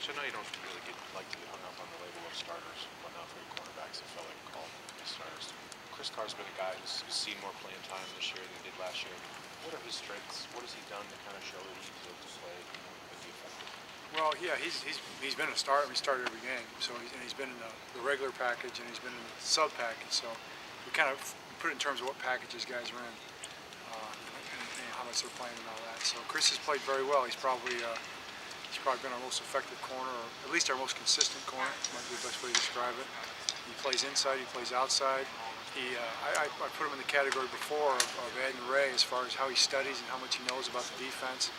Coach, I know you don't really like to get hung up on the label of starters, whatnot for your cornerbacks. I felt like called starters. Chris Carr's been a guy who's seen more playing time this year than he did last year. What are his strengths? What has he done to kind of show that he's able to play and be effective? Well, yeah, he's been a starter. He started every game, so he's been in the regular package and he's been in the sub package. So we kind of put it in terms of what packages guys are in, and how much they're playing and all that. So Chris has played very well. He's probably been our most effective corner, or at least our most consistent corner. Might be the best way to describe it. He plays inside. He plays outside. I put him in the category before of Ed and Ray as far as how he studies and how much he knows about the defense.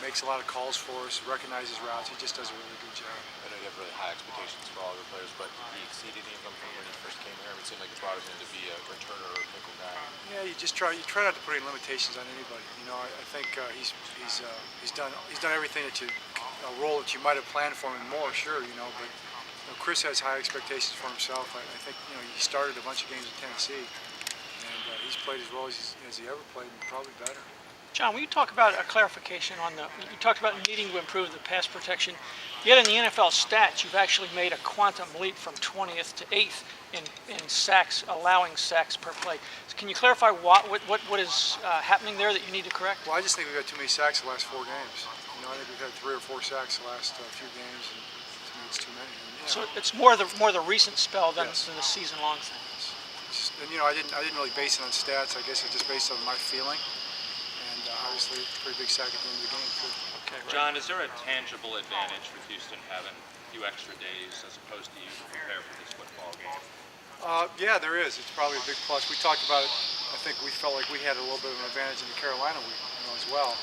Makes a lot of calls for us, recognizes routes. He just does a really good job. I know you have really high expectations for all your players, but did he exceed any of them from when he first came here? It seemed like you brought him in to be a returner or a nickel guy. Yeah, you try not to put any limitations on anybody. You know, I think he's done everything a role that you might have planned for him and more, sure, you know, but Chris has high expectations for himself. I think, you know, he started a bunch of games in Tennessee, and he's played as well as he ever played, and probably better. John, will you talk about a clarification on you talked about needing to improve the pass protection. Yet in the NFL stats, you've actually made a quantum leap from 20th to 8th in sacks, allowing sacks per play. So can you clarify what is happening there that you need to correct? Well, I just think we've got too many sacks the last 4 games. You know, I think we've had 3 or 4 sacks the last few games, and to me it's too many. And, you know, so it's more the recent spell than the season-long thing. And you know, I didn't really base it on stats. I guess I just based it on my feeling. Obviously, a pretty big sack at the end of the game, too. Okay, right. John, is there a tangible advantage for Houston having a few extra days as opposed to you to prepare for this football game? Yeah, there is. It's probably a big plus. We talked about it. I think we felt like we had a little bit of an advantage in the Carolina week, as well.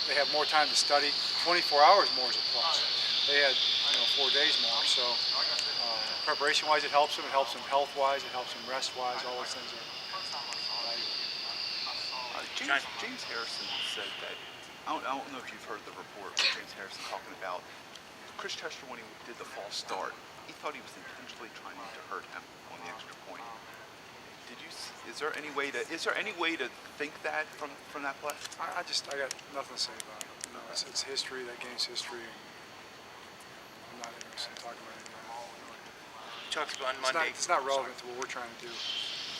They have more time to study. 24 hours more is a plus. They had 4 days more. So preparation-wise, it helps them. It helps them health-wise. It helps them rest-wise. All those things are valuable. James Harrison said that, I don't know if you've heard the report of James Harrison talking about Chris Chester when he did the false start. He thought he was intentionally trying to hurt him on the extra point. Is there any way to think that from that play? I got nothing to say about it. You know, it's history. That game's history. And I'm not interested in talking about anything. You talked about Monday. It's not relevant to what we're trying to do.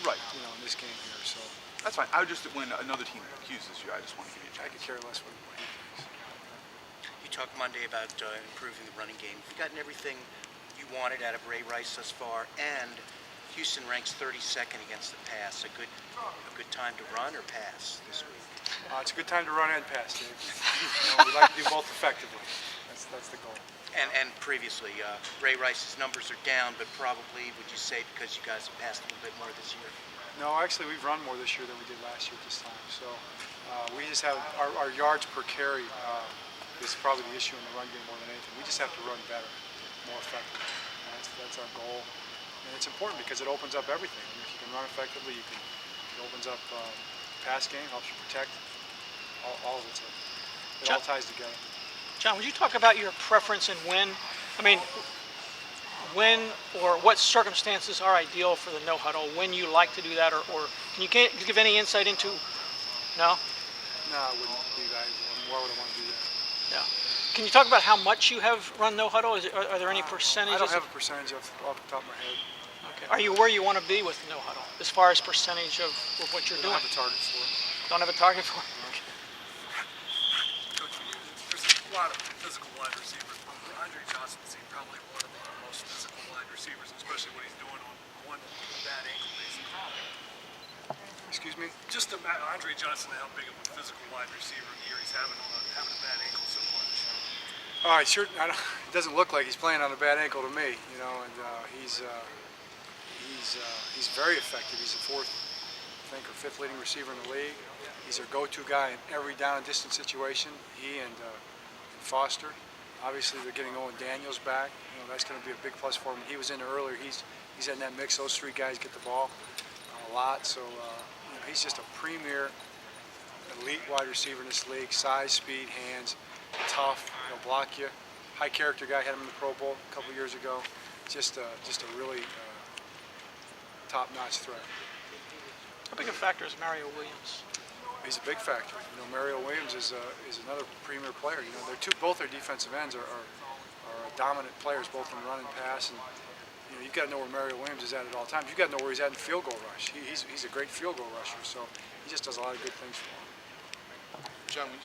Right. You know, in this game here. So. That's fine. When another team accuses you, I just want to give you a chance. I could care less what he thinks. You talked Monday about improving the running game. You've gotten everything you wanted out of Ray Rice thus far, and Houston ranks 32nd against the pass. A good time to run or pass this week? It's a good time to run and pass, Dave. We like to do both effectively. That's the goal. And previously, Ray Rice's numbers are down, but probably, would you say, because you guys have passed a little bit more this year? No, actually, we've run more this year than we did last year at this time. So we just have our yards per carry is probably the issue in the run game more than anything. We just have to run better, more effectively. That's our goal, and it's important because it opens up everything. I mean, if you can run effectively, it opens up pass game, helps you protect. All of it. It all ties together. John, would you talk about your preference in when? I mean, when or what circumstances are ideal for the no huddle? When you like to do that, or can you give any insight into? No. No, I wouldn't do that. Why would I want to do that? No. Can you talk about how much you have run no huddle? Are there any percentages? I don't have a percentage off the top of my head. Okay. Are you where you want to be with no huddle as far as percentage of what you're doing? I don't have a target for it. Don't have a target for it. Okay. Coach, there's a lot of physical wide receivers. Andre Johnson seemed probably one of the most physical wide receivers, especially what he's doing on one bad ankle, basically. Excuse me? Just about Andre Johnson, how big of a physical wide receiver here he's having a bad ankle so far this year. All right, sure. It doesn't look like he's playing on a bad ankle to me, and he's very effective. He's the 4th, I think, or 5th leading receiver in the league. He's their go-to guy in every down and distance situation. He and Foster. Obviously, they're getting Owen Daniels back. That's going to be a big plus for him. He was in earlier. He's in that mix. Those 3 guys get the ball a lot. So he's just a premier elite wide receiver in this league. Size, speed, hands, tough. He'll block you. High character guy. Had him in the Pro Bowl a couple years ago. Just a really top-notch threat. How big a factor is Mario Williams? he's a big factor. You know, Mario Williams is another premier player. You know, both their defensive ends are dominant players, both in run and pass. And you know, you've got to know where Mario Williams is at all times. You've got to know where he's at in field goal rush. He's a great field goal rusher, so he just does a lot of good things for him. John,